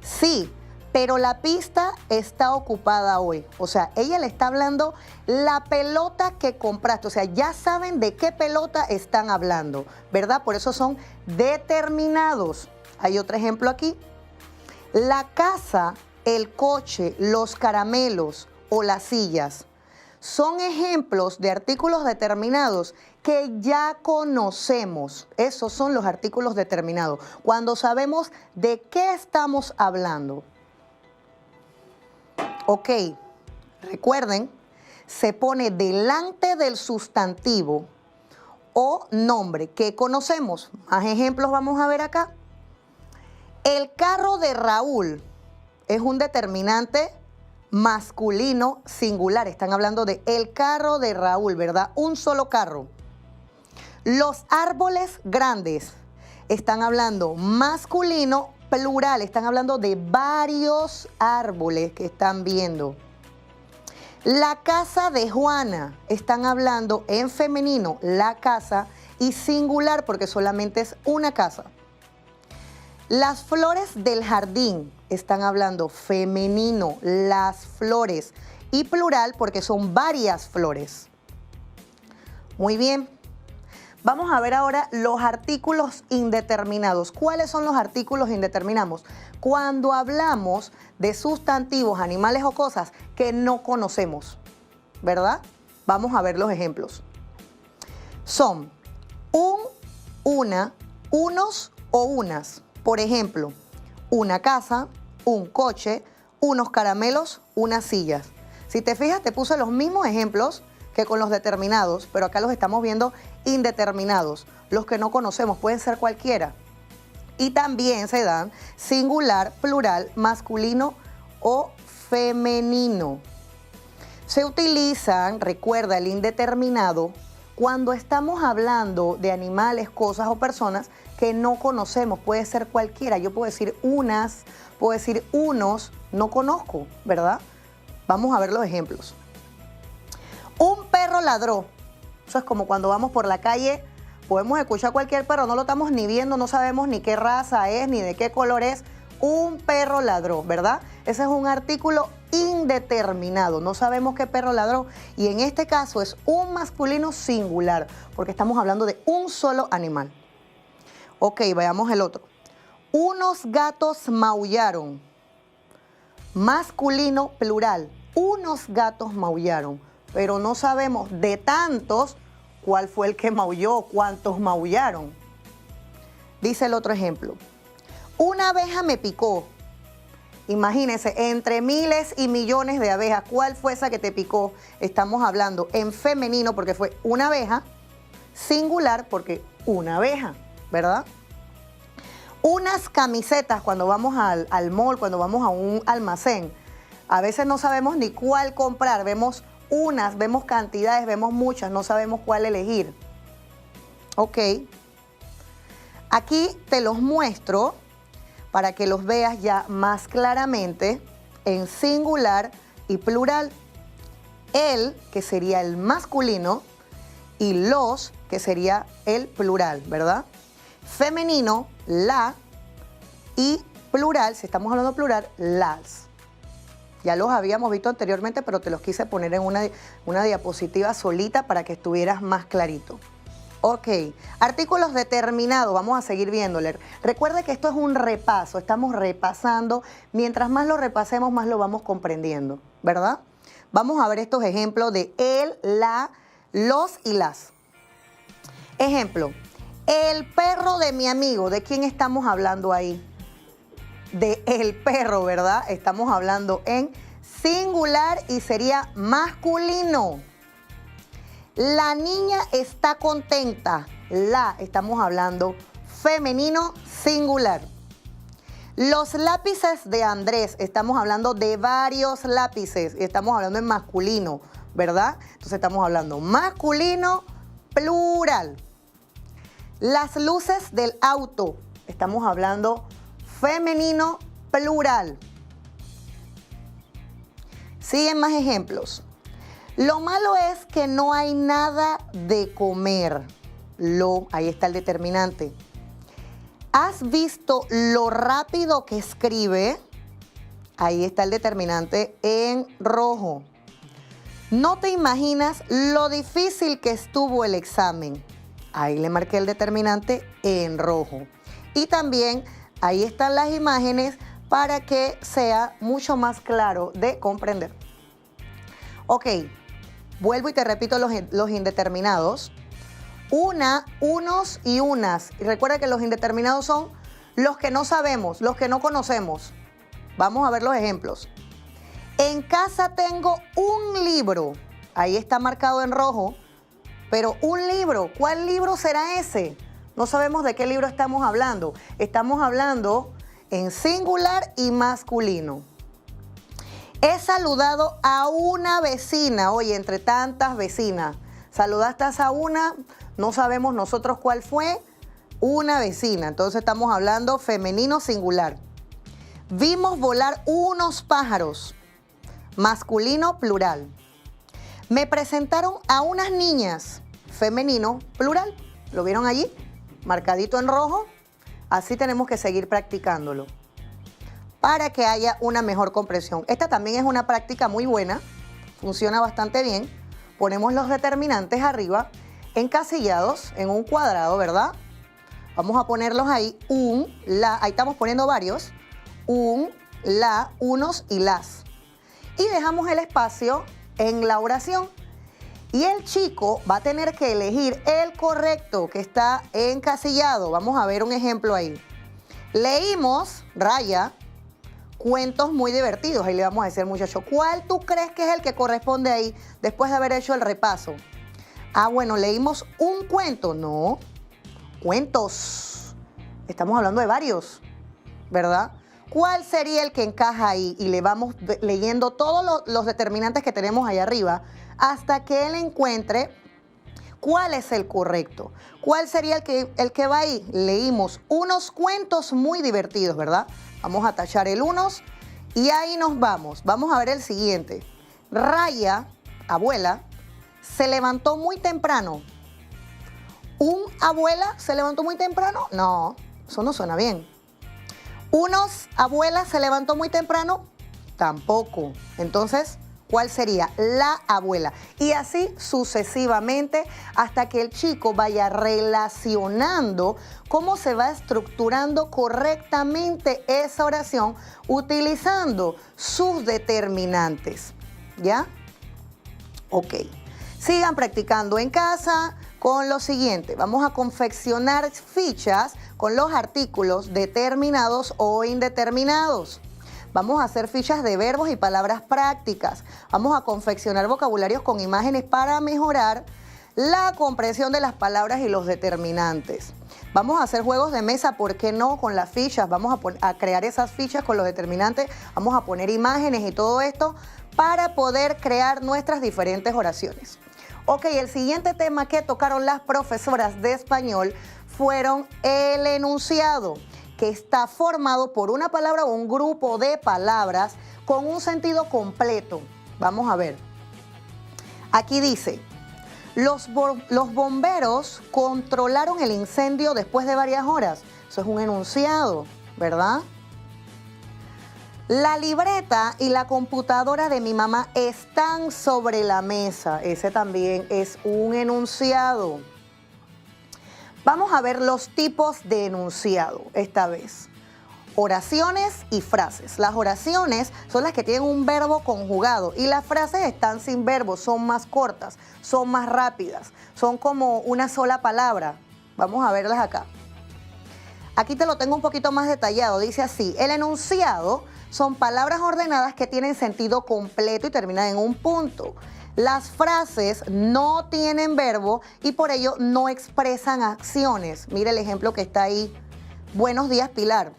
sí, pero la pista está ocupada hoy. O sea, ella le está hablando la pelota que compraste. O sea, ya saben de qué pelota están hablando, ¿verdad? Por eso son determinados. Hay otro ejemplo aquí: la casa, el coche, los caramelos o las sillas son ejemplos de artículos determinados que ya conocemos. Esos son los artículos determinados, cuando sabemos de qué estamos hablando. Ok, recuerden, se pone delante del sustantivo o nombre que conocemos. Más ejemplos vamos a ver acá. El carro de Raúl es un determinante masculino singular. Están hablando de el carro de Raúl, ¿verdad? Un solo carro. Los árboles grandes están hablando masculino plural. Están hablando de varios árboles que están viendo. La casa de Juana, están hablando en femenino, la casa, y singular porque solamente es una casa. Las flores del jardín, están hablando femenino, las flores, y plural porque son varias flores. Muy bien. Vamos a ver ahora los artículos indeterminados. ¿Cuáles son los artículos indeterminados? Cuando hablamos de sustantivos, animales o cosas que no conocemos, ¿verdad? Vamos a ver los ejemplos. Son un, una, unos o unas. Por ejemplo, una casa, un coche, unos caramelos, unas sillas. Si te fijas, te puse los mismos ejemplos que con los determinados, pero acá los estamos viendo indeterminados. Los que no conocemos pueden ser cualquiera. Y también se dan singular, plural, masculino o femenino. Se utilizan, recuerda, el indeterminado cuando estamos hablando de animales, cosas o personas que no conocemos. Puede ser cualquiera. Yo puedo decir unas, puedo decir unos, no conozco, ¿verdad? Vamos a ver los ejemplos. Un perro ladró. Eso es como cuando vamos por la calle, podemos escuchar cualquier perro, no lo estamos ni viendo, no sabemos ni qué raza es, ni de qué color es. Un perro ladró, ¿verdad? Ese es un artículo indeterminado, no sabemos qué perro ladró. Y en este caso es un masculino singular, porque estamos hablando de un solo animal. Ok, veamos el otro. Unos gatos maullaron. Masculino plural. Unos gatos maullaron. Pero no sabemos de tantos cuál fue el que maulló, cuántos maullaron. Dice el otro ejemplo. Una abeja me picó. Imagínense, entre miles y millones de abejas, ¿cuál fue esa que te picó? Estamos hablando en femenino porque fue una abeja, singular porque una abeja, ¿verdad? Unas camisetas cuando vamos al mall, cuando vamos a un almacén. A veces no sabemos ni cuál comprar, vemos unas, vemos cantidades, vemos muchas, no sabemos cuál elegir. Ok. Aquí te los muestro para que los veas ya más claramente en singular y plural. El, que sería el masculino, y los, que sería el plural, ¿verdad? Femenino, la, y plural, si estamos hablando plural, las. Ya los habíamos visto anteriormente, pero te los quise poner en una diapositiva solita para que estuvieras más clarito. Ok, artículos determinados, vamos a seguir viéndole. Recuerde que esto es un repaso, estamos repasando. Mientras más lo repasemos, más lo vamos comprendiendo, ¿verdad? Vamos a ver estos ejemplos de el, la, los y las. Ejemplo, el perro de mi amigo. ¿De quién estamos hablando ahí? De el perro, ¿verdad? Estamos hablando en singular y sería masculino. La niña está contenta. La, estamos hablando femenino, singular. Los lápices de Andrés, estamos hablando de varios lápices. Estamos hablando en masculino, ¿verdad? Entonces estamos hablando masculino, plural. Las luces del auto, estamos hablando femenino, plural. Siguen más ejemplos. Lo malo es que no hay nada de comer. Ahí está el determinante. ¿Has visto lo rápido que escribe? Ahí está el determinante en rojo. No te imaginas lo difícil que estuvo el examen. Ahí le marqué el determinante en rojo. Y también ahí están las imágenes para que sea mucho más claro de comprender. Ok, Vuelvo y te repito los indeterminados. Una, unos y unas. Y recuerda que los indeterminados son los que no sabemos, los que no conocemos. Vamos a ver los ejemplos. En casa tengo un libro. Ahí está marcado en rojo. Pero un libro, ¿cuál libro será ese? No sabemos de qué libro estamos hablando. Estamos hablando en singular y masculino. He saludado a una vecina. Oye, entre tantas vecinas. Saludaste a una, no sabemos nosotros cuál fue, una vecina. Entonces estamos hablando femenino singular. Vimos volar unos pájaros. Masculino plural. Me presentaron a unas niñas. Femenino plural. ¿Lo vieron allí? Marcadito en rojo. Así tenemos que seguir practicándolo para que haya una mejor comprensión. Esta también es una práctica muy buena, funciona bastante bien. Ponemos los determinantes arriba, encasillados en un cuadrado, ¿verdad? Vamos a ponerlos ahí, un, la, ahí estamos poniendo varios, un, la, unos y las. Y dejamos el espacio en la oración. Y el chico va a tener que elegir el correcto que está encasillado. Vamos a ver un ejemplo ahí. Leímos, raya, cuentos muy divertidos. Ahí le vamos a decir al muchacho, ¿cuál tú crees que es el que corresponde ahí después de haber hecho el repaso? Ah, bueno, leímos un cuento. No, cuentos. Estamos hablando de varios, ¿verdad? ¿Cuál sería el que encaja ahí? Y le vamos leyendo todos los determinantes que tenemos ahí arriba hasta que él encuentre cuál es el correcto. ¿Cuál sería el que va ahí? Leímos unos cuentos muy divertidos, ¿verdad? Vamos a tachar el unos y ahí nos vamos. Vamos a ver el siguiente. Raya, abuela, se levantó muy temprano. ¿Un abuela se levantó muy temprano? No, eso no suena bien. ¿Unos abuela se levantó muy temprano? Tampoco. Entonces, ¿cuál sería? La abuela. Y así sucesivamente hasta que el chico vaya relacionando cómo se va estructurando correctamente esa oración utilizando sus determinantes. ¿Ya? Ok. Sigan practicando en casa con lo siguiente. Vamos a confeccionar fichas con los artículos determinados o indeterminados. Vamos a hacer fichas de verbos y palabras prácticas. Vamos a confeccionar vocabularios con imágenes para mejorar la comprensión de las palabras y los determinantes. Vamos a hacer juegos de mesa, ¿por qué no? Con las fichas. Vamos a crear esas fichas con los determinantes. Vamos a poner imágenes y todo esto para poder crear nuestras diferentes oraciones. Ok, el siguiente tema que tocaron las profesoras de español fueron el enunciado, que está formado por una palabra o un grupo de palabras con un sentido completo. Vamos a ver. Aquí dice, los bomberos controlaron el incendio después de varias horas. Eso es un enunciado, ¿verdad? La libreta y la computadora de mi mamá están sobre la mesa. Ese también es un enunciado. Vamos a ver los tipos de enunciado esta vez. Oraciones y frases. Las oraciones son las que tienen un verbo conjugado y las frases están sin verbo, son más cortas, son más rápidas, son como una sola palabra. Vamos a verlas acá. Aquí te lo tengo un poquito más detallado. Dice así, el enunciado son palabras ordenadas que tienen sentido completo y terminan en un punto. Las frases no tienen verbo y por ello no expresan acciones. Mira el ejemplo que está ahí. Buenos días, Pilar.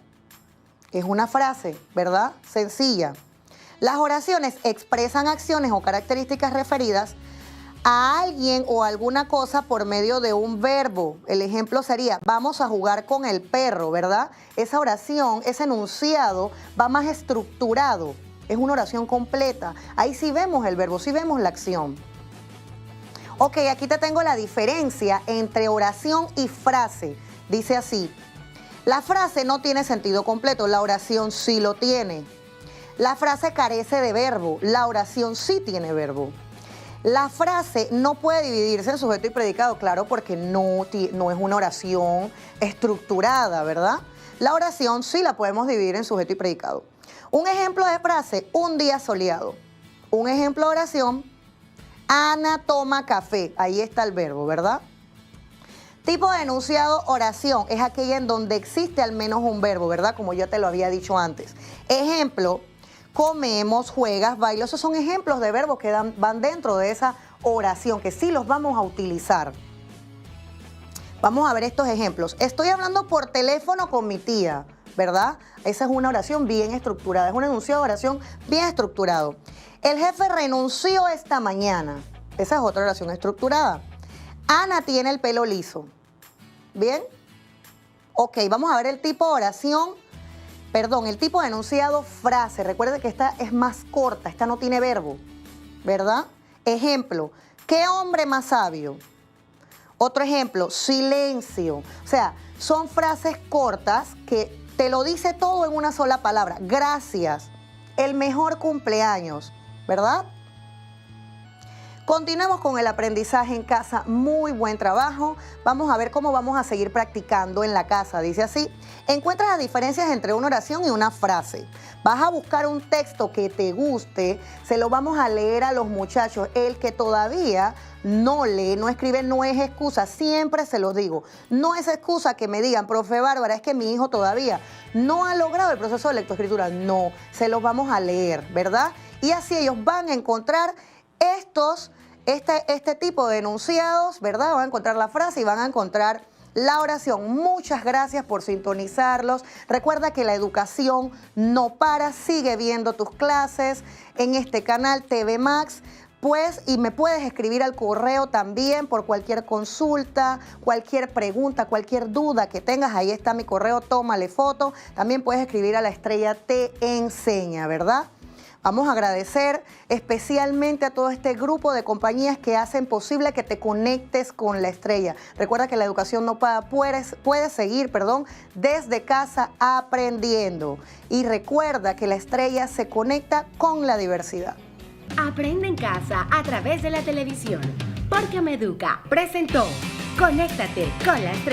Es una frase, ¿verdad? Sencilla. Las oraciones expresan acciones o características referidas a alguien o alguna cosa por medio de un verbo. El ejemplo sería, vamos a jugar con el perro, ¿verdad? Esa oración, ese enunciado va más estructurado. Es una oración completa. Ahí sí vemos el verbo, sí vemos la acción. Ok, aquí te tengo la diferencia entre oración y frase. Dice así, la frase no tiene sentido completo, la oración sí lo tiene. La frase carece de verbo, la oración sí tiene verbo. La frase no puede dividirse en sujeto y predicado, claro, porque no es una oración estructurada, ¿verdad? La oración sí la podemos dividir en sujeto y predicado. Un ejemplo de frase, un día soleado. Un ejemplo de oración, Ana toma café. Ahí está el verbo, ¿verdad? Tipo de enunciado, oración, es aquella en donde existe al menos un verbo, ¿verdad? Como yo te lo había dicho antes. Ejemplo, comemos, juegas, bailas. Esos son ejemplos de verbos que van dentro de esa oración, que sí los vamos a utilizar. Vamos a ver estos ejemplos. Estoy hablando por teléfono con mi tía, ¿verdad? Esa es una oración bien estructurada, es un enunciado de oración bien estructurado. El jefe renunció esta mañana. Esa es otra oración estructurada. Ana tiene el pelo liso. ¿Bien? Ok, vamos a ver el tipo de oración, el tipo de enunciado, frase. Recuerde que esta es más corta, esta no tiene verbo, ¿verdad? Ejemplo, ¿qué hombre más sabio? Otro ejemplo, silencio. O sea, son frases cortas que te lo dice todo en una sola palabra. Gracias, el mejor cumpleaños, ¿verdad? Continuemos con el aprendizaje en casa. Muy buen trabajo. Vamos a ver cómo vamos a seguir practicando en la casa. Dice así: encuentra las diferencias entre una oración y una frase. Vas a buscar un texto que te guste. Se lo vamos a leer a los muchachos. El que todavía no lee, no escribe, no es excusa. Siempre se los digo. No es excusa que me digan, profe Bárbara, es que mi hijo todavía no ha logrado el proceso de lectoescritura. No, se los vamos a leer, ¿verdad? Y así ellos van a encontrar este tipo de enunciados, ¿verdad? Van a encontrar la frase y van a encontrar la oración. Muchas gracias por sintonizarlos. Recuerda que la educación no para. Sigue viendo tus clases en este canal TV Max. Y me puedes escribir al correo también por cualquier consulta, cualquier pregunta, cualquier duda que tengas. Ahí está mi correo, tómale foto. También puedes escribir a La Estrella Te Enseña, ¿verdad? Vamos a agradecer especialmente a todo este grupo de compañías que hacen posible que te conectes con La Estrella. Recuerda que la educación no para, puedes seguir, desde casa aprendiendo. Y recuerda que La Estrella se conecta con la diversidad. Aprende en casa a través de la televisión. Porque Meduca presentó Conéctate con la Estrella.